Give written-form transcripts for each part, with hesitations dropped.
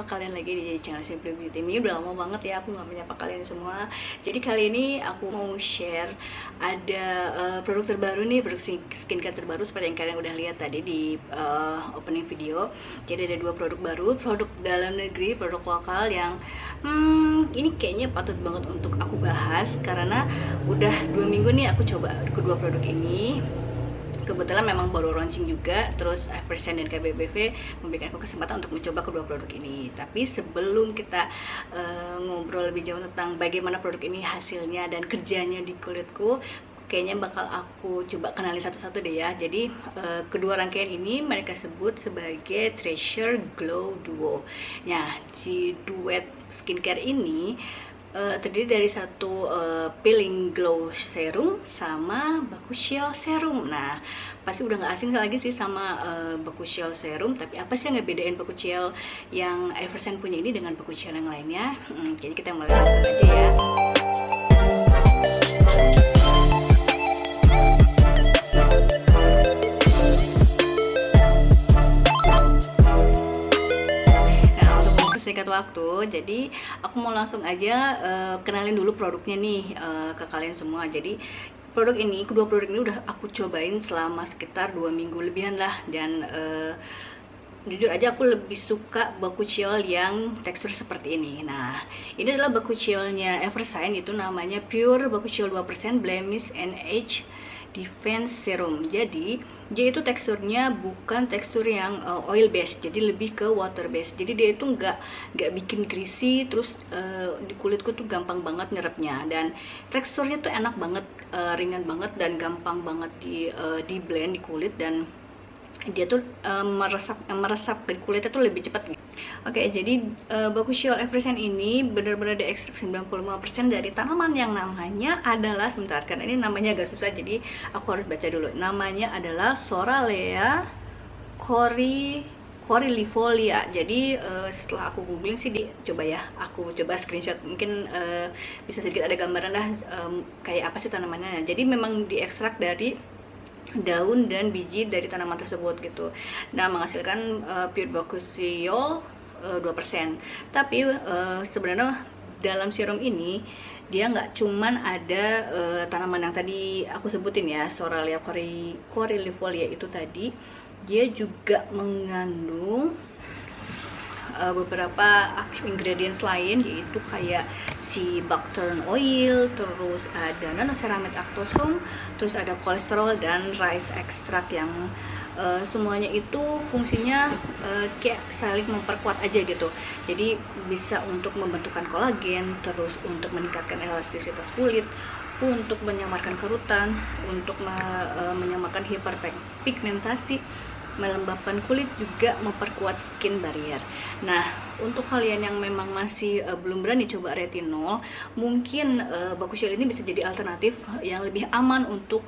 kalian lagi di channel Simply Beauty Me. Udah lama banget ya aku nggak menyapa kalian semua. Jadi kali ini aku mau share ada produk terbaru nih, produk skincare terbaru seperti yang kalian udah lihat tadi di opening video. Jadi ada dua produk baru, produk dalam negeri, produk lokal yang ini kayaknya patut banget untuk aku bahas karena udah 2 minggu nih aku coba kedua produk ini. Kebetulan memang baru launching juga, terus Evershine dan KBBV memberikan aku kesempatan untuk mencoba kedua produk ini. Tapi sebelum kita ngobrol lebih jauh tentang bagaimana produk ini hasilnya dan kerjanya di kulitku, kayaknya bakal aku coba kenali satu-satu deh ya. Jadi kedua rangkaian ini mereka sebut sebagai Treasure Glow Duo. Nah, si duet skincare ini terdiri dari satu peeling glow serum sama Bakuchiol serum. Nah, pasti udah nggak asing lagi sih sama Bakuchiol serum. Tapi apa sih yang ngebedain Bakuchiol yang Evershine punya ini dengan Bakuchiol yang lainnya? Jadi kita mulai langsung aja ya. Singkat waktu, jadi aku mau langsung aja kenalin dulu produknya nih ke kalian semua. Jadi kedua produk ini udah aku cobain selama sekitar 2 minggu lebihan lah, dan jujur aja aku lebih suka Bakuchiol yang tekstur seperti ini. Nah, ini adalah Bakuchiolnya Evershine, itu namanya Pure Bakuchiol 2% Blemish and Age Defense Serum. Jadi dia itu teksturnya bukan tekstur yang oil based, jadi lebih ke water based. Jadi dia itu nggak bikin greasy, terus di kulitku tuh gampang banget nyerapnya, dan teksturnya tuh enak banget, ringan banget dan gampang banget di blend di kulit, dan dia tuh meresap ke kulitnya tuh lebih cepat. Oke, jadi Bakuchiol Evershine ini benar-benar diekstrak 95% dari tanaman yang namanya adalah, sebentar karena ini namanya agak susah jadi aku harus baca dulu. Namanya adalah Soralea Coryllifolia. Jadi setelah aku googling sih, coba ya aku coba screenshot, mungkin bisa sedikit ada gambaran lah kayak apa sih tanamannya. Jadi memang diekstrak dari daun dan biji dari tanaman tersebut gitu. Nah, menghasilkan pure Bakuchiol 2%. Tapi sebenarnya dalam serum ini dia nggak cuman ada tanaman yang tadi aku sebutin ya, Soralea Coryllifolia itu tadi, dia juga mengandung beberapa active ingredients lain, yaitu kayak si buckthorn oil, terus ada nanoceramide actosome, terus ada kolesterol dan rice extract yang semuanya itu fungsinya kayak saling memperkuat aja gitu. Jadi bisa untuk membentukkan kolagen, terus untuk meningkatkan elastisitas kulit, untuk menyamarkan kerutan, untuk menyamakan hiperpigmentasi, melembabkan kulit, juga memperkuat skin barrier. Nah, untuk kalian yang memang masih belum berani coba retinol, mungkin Bakuchiol ini bisa jadi alternatif yang lebih aman untuk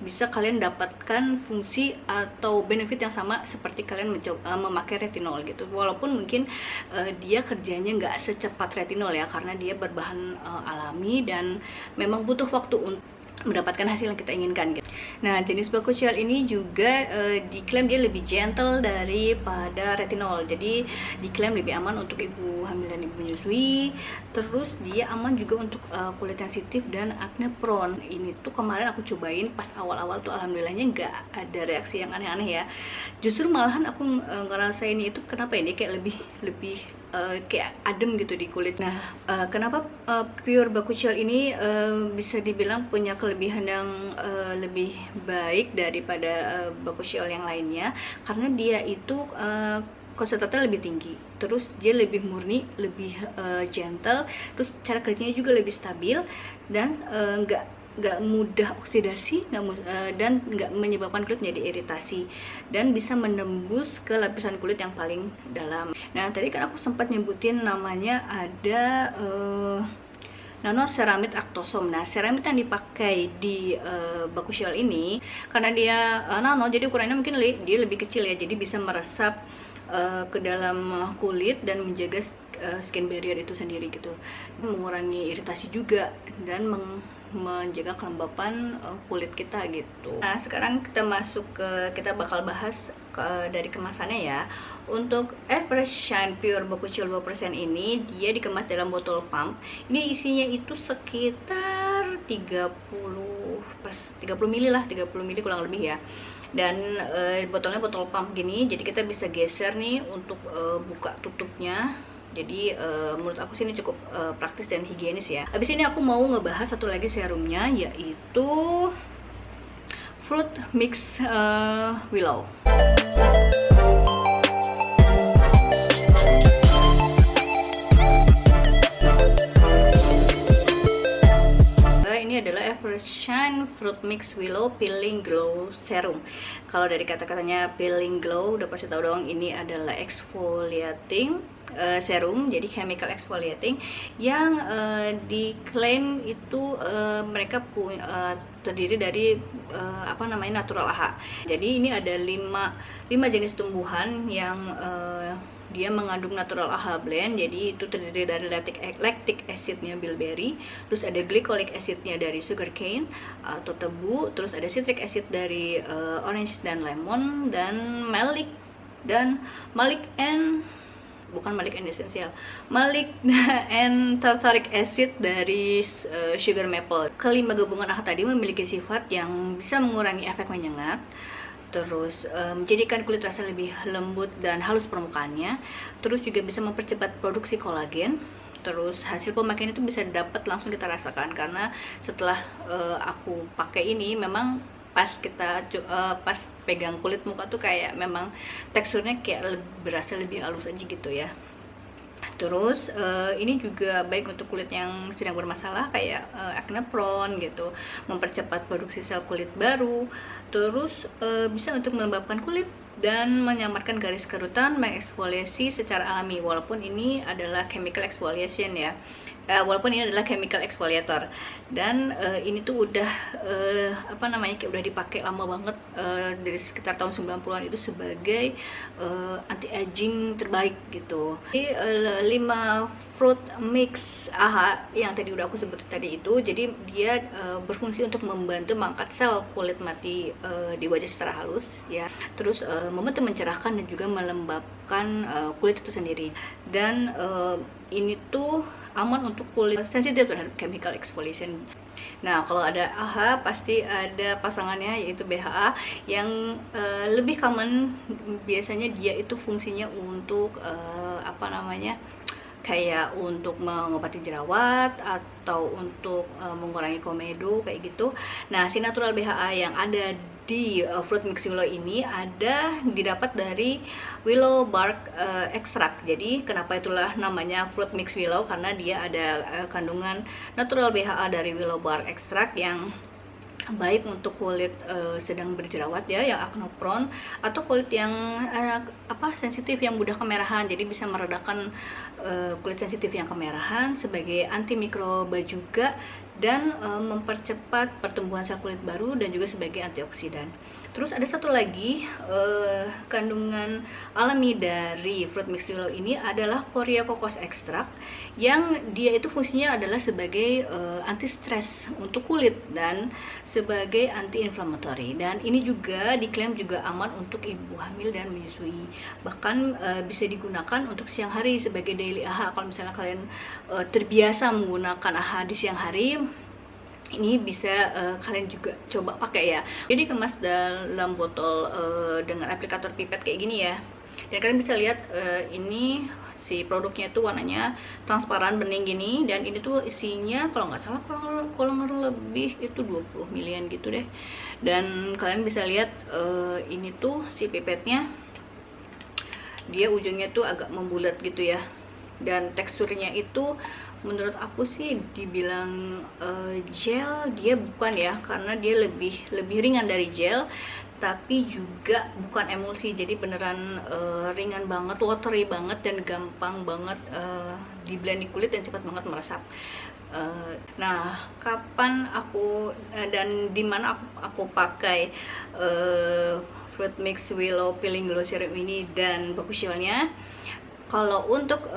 bisa kalian dapatkan fungsi atau benefit yang sama seperti kalian memakai retinol gitu. Walaupun mungkin dia kerjanya nggak secepat retinol ya, karena dia berbahan alami dan memang butuh waktu untuk mendapatkan hasil yang kita inginkan gitu. Nah, jenis Bakuchiol ini juga diklaim dia lebih gentle daripada retinol. Jadi diklaim lebih aman untuk ibu hamil dan ibu menyusui. Terus dia aman juga untuk kulit sensitif dan acne prone. Ini tuh kemarin aku cobain pas awal-awal tuh alhamdulillahnya nggak ada reaksi yang aneh-aneh ya. Justru malahan aku ngerasain itu kenapa ini kayak lebih kayak adem gitu di kulit. Nah, kenapa Pure Bakuchiol ini bisa dibilang punya kelebihan yang lebih baik daripada Bakuchiol yang lainnya? Karena dia itu konsentrasinya lebih tinggi, terus dia lebih murni, lebih gentle, terus cara kerjanya juga lebih stabil, dan nggak mudah oksidasi, dan nggak menyebabkan kulit menjadi iritasi, dan bisa menembus ke lapisan kulit yang paling dalam. Nah, tadi kan aku sempat nyebutin namanya ada nanoceramide actosome. Nah, ceramide yang dipakai di Bakuchiol ini karena dia nano, jadi ukurannya mungkin dia lebih kecil ya, jadi bisa meresap ke dalam kulit dan menjaga skin barrier itu sendiri gitu, mengurangi iritasi juga dan menjaga kelembapan kulit kita gitu. Nah, sekarang kita bakal bahas dari kemasannya ya. Untuk Everest Shine Pure Bakuchiol 2% ini dia dikemas dalam botol pump. Ini isinya itu sekitar 30 ml lah, 30 ml kurang lebih ya. Dan botolnya botol pump gini, jadi kita bisa geser nih untuk buka tutupnya. Jadi menurut aku sih ini cukup praktis dan higienis ya. Habis ini aku mau ngebahas satu lagi serumnya, yaitu Fruit Mix Willow. Ini adalah Everest Shine Fruit Mix Willow Peeling Glow Serum. Kalau dari kata-katanya peeling glow, udah pasti tahu dong ini adalah exfoliating serum, jadi chemical exfoliating yang diklaim itu mereka terdiri dari natural AHA. Jadi ini ada 5 jenis tumbuhan yang dia mengandung natural AHA blend, jadi itu terdiri dari lactic acidnya bilberry, terus ada glycolic acidnya dari sugarcane atau tebu, terus ada citric acid dari orange dan lemon, dan malic and tartaric acid dari sugar maple. Kelima gabungan AHA tadi memiliki sifat yang bisa mengurangi efek menyengat, terus menjadikan kulit terasa lebih lembut dan halus permukaannya, terus juga bisa mempercepat produksi kolagen. Terus hasil pemakaian itu bisa dapat langsung kita rasakan, karena setelah aku pakai ini memang pas pegang kulit muka tuh kayak memang teksturnya kayak berasa lebih halus aja gitu ya. Terus ini juga baik untuk kulit yang sedang bermasalah kayak acne prone gitu, mempercepat produksi sel kulit baru. Terus bisa untuk melembabkan kulit dan menyamarkan garis kerutan, mengeksfoliasi secara alami, walaupun ini adalah chemical exfoliation ya. Walaupun ini adalah chemical exfoliator, dan ini tuh udah kayak udah dipakai lama banget, dari sekitar tahun 90-an itu sebagai anti aging terbaik gitu. Jadi 5 fruit mix AHA yang tadi udah aku sebut tadi itu, jadi dia berfungsi untuk membantu mengangkat sel kulit mati di wajah secara halus ya, terus membantu mencerahkan dan juga melembabkan kulit itu sendiri. Dan ini tuh aman untuk kulit sensitif terhadap chemical exfoliation. Nah, kalau ada AHA pasti ada pasangannya, yaitu BHA yang lebih common. Biasanya dia itu fungsinya untuk kayak untuk mengobati jerawat atau untuk mengurangi komedo kayak gitu. Nah, si natural BHA yang ada di fruit mix willow ini didapat dari willow bark extract. Jadi kenapa itulah namanya fruit mix willow, karena dia ada kandungan natural BHA dari willow bark extract yang baik untuk kulit sedang berjerawat ya, yang acne prone, atau kulit yang sensitif yang mudah kemerahan. Jadi bisa meredakan kulit sensitif yang kemerahan sebagai antimikroba juga, dan mempercepat pertumbuhan sel kulit baru, dan juga sebagai antioksidan. Terus ada satu lagi kandungan alami dari fruit mix willow ini adalah Poria Cocos extract, yang dia itu fungsinya adalah sebagai anti stres untuk kulit dan sebagai anti inflammatory. Dan ini juga diklaim juga aman untuk ibu hamil dan menyusui. Bahkan bisa digunakan untuk siang hari sebagai daily AHA. Kalau misalnya kalian terbiasa menggunakan AHA di siang hari, ini bisa kalian juga coba pakai ya. Jadi kemas dalam botol dengan aplikator pipet kayak gini ya. Dan kalian bisa lihat ini si produknya itu warnanya transparan bening gini, dan ini tuh isinya kalau nggak salah kurang lebih itu 20 milian gitu deh. Dan kalian bisa lihat ini tuh si pipetnya, dia ujungnya tuh agak membulat gitu ya, dan teksturnya itu menurut aku sih dibilang gel, dia bukan ya, karena dia lebih ringan dari gel, tapi juga bukan emulsi. Jadi beneran ringan banget, watery banget, dan gampang banget di blend di kulit dan cepat banget meresap. Nah, kapan aku dan dimana aku pakai fruit mix willow peeling glow serum ini dan bakuchiolnya? Kalau untuk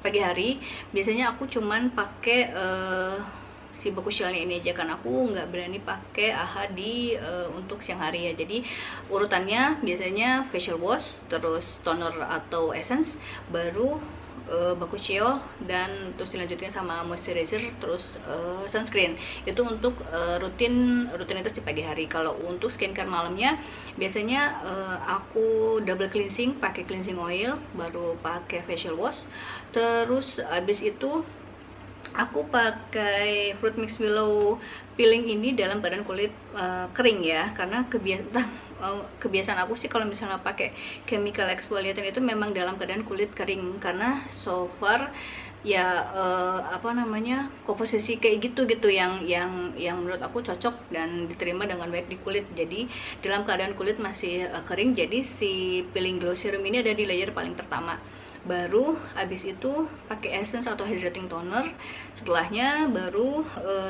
pagi hari biasanya aku cuman pakai si Boku Shellnya ini aja, kan aku nggak berani pakai AHA di untuk siang hari ya. Jadi urutannya biasanya facial wash, terus toner atau essence, baru Boku Shell, dan terus dilanjutkan sama moisturizer, terus sunscreen. Itu untuk rutinitas di pagi hari. Kalau untuk skincare malamnya biasanya aku double cleansing, pakai cleansing oil, baru pakai facial wash, terus abis itu aku pakai Fruit Mix Willow peeling ini dalam keadaan kulit kering ya, karena kebiasaan aku sih kalau misalnya pakai chemical exfoliator itu memang dalam keadaan kulit kering, karena so far ya komposisi kayak gitu yang menurut aku cocok dan diterima dengan baik di kulit. Jadi dalam keadaan kulit masih kering, jadi si peeling glow serum ini ada di layer paling pertama. Baru habis itu pakai essence atau hydrating toner. Setelahnya baru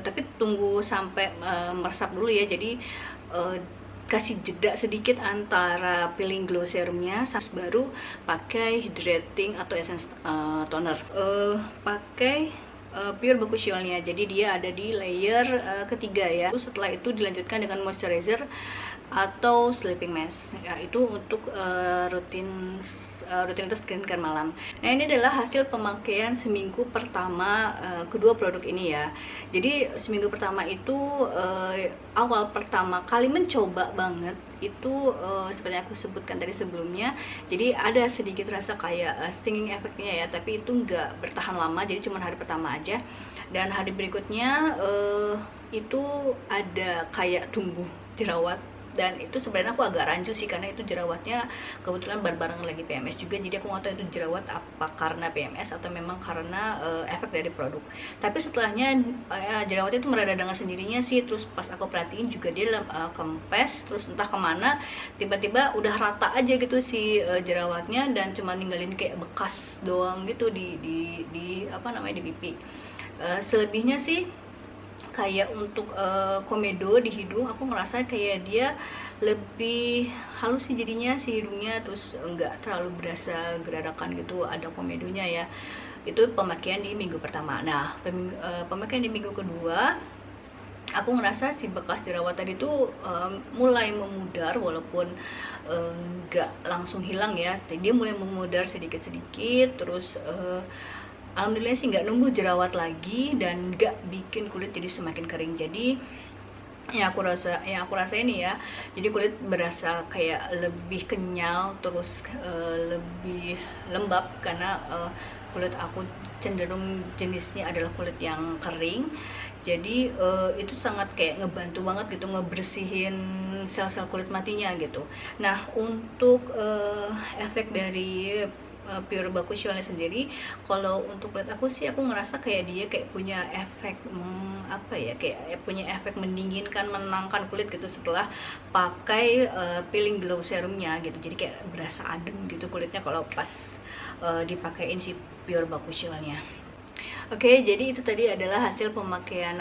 tapi tunggu sampai meresap dulu ya. Jadi kasih jeda sedikit antara peeling glow serumnya, baru pakai hydrating atau essence toner. Pakai pure Boku Shell-nya, jadi dia ada di layer ketiga ya. Setelah itu dilanjutkan dengan moisturizer atau sleeping mask ya, itu untuk rutinitas skincare malam. Nah, ini adalah hasil pemakaian seminggu pertama kedua produk ini ya. Jadi seminggu pertama itu awal pertama kali mencoba banget itu seperti aku sebutkan tadi sebelumnya, jadi ada sedikit rasa kayak stinging efeknya ya, tapi itu nggak bertahan lama, jadi cuma hari pertama aja. Dan hari berikutnya itu ada kayak tumbuh jerawat, dan itu sebenarnya aku agak rancu sih, karena itu jerawatnya kebetulan bareng lagi PMS juga, jadi aku nggak tahu itu jerawat apa karena PMS atau memang karena efek dari produk. Tapi setelahnya jerawatnya itu mereda dengan sendirinya sih. Terus pas aku perhatiin juga dia kempes, terus entah kemana tiba-tiba udah rata aja gitu si jerawatnya, dan cuma ninggalin kayak bekas doang gitu di pipi. Selebihnya sih kayak untuk komedo di hidung, aku ngerasa kayak dia lebih halus sih jadinya si hidungnya, terus enggak terlalu berasa geradakan gitu, ada komedonya ya. Itu pemakaian di minggu pertama. Nah, pemakaian di minggu kedua, aku ngerasa si bekas jerawat tadi tuh mulai memudar, walaupun enggak langsung hilang ya, dia mulai memudar sedikit-sedikit. Terus alhamdulillah sih nggak nunggu jerawat lagi dan nggak bikin kulit jadi semakin kering. Jadi yang aku rasa ini ya, jadi kulit berasa kayak lebih kenyal, terus lebih lembab, karena kulit aku cenderung jenisnya adalah kulit yang kering. Jadi itu sangat kayak ngebantu banget gitu, ngebersihin sel-sel kulit matinya gitu. Nah, untuk efek dari pure Boku Shell sendiri, kalau untuk kulit aku sih, aku ngerasa kayak dia kayak punya efek kayak punya efek mendinginkan, menenangkan kulit gitu setelah pakai peeling glow serumnya gitu. Jadi kayak berasa adem gitu kulitnya kalau pas dipakein si pure Boku Shell-nya. Oke, jadi itu tadi adalah hasil pemakaian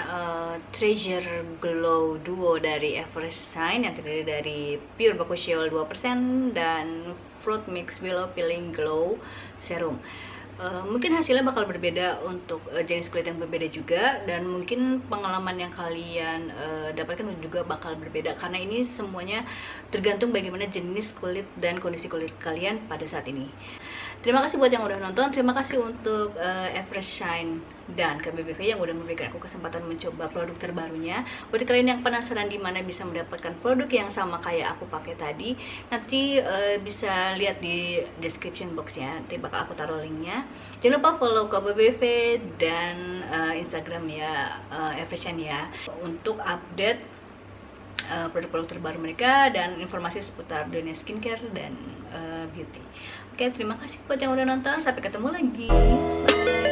Treasure Glow Duo dari Everest Shine yang terdiri dari pure Boku Shell 2% dan Fruit Mix Willow Peeling Glow Serum. Mungkin hasilnya bakal berbeda untuk jenis kulit yang berbeda juga, dan mungkin pengalaman yang kalian dapatkan juga bakal berbeda, karena ini semuanya tergantung bagaimana jenis kulit dan kondisi kulit kalian pada saat ini. Terima kasih buat yang udah nonton, terima kasih untuk Everest Shine dan KBBV yang udah memberikan aku kesempatan mencoba produk terbarunya. Buat kalian yang penasaran di mana bisa mendapatkan produk yang sama kayak aku pakai tadi, nanti bisa lihat di description boxnya, nanti bakal aku taruh linknya. Jangan lupa follow KBBV dan Instagram ya, Everest Shine ya, untuk update produk-produk terbaru mereka dan informasi seputar dunia skincare dan beauty. Oke, terima kasih buat yang udah nonton. Sampai ketemu lagi. Bye.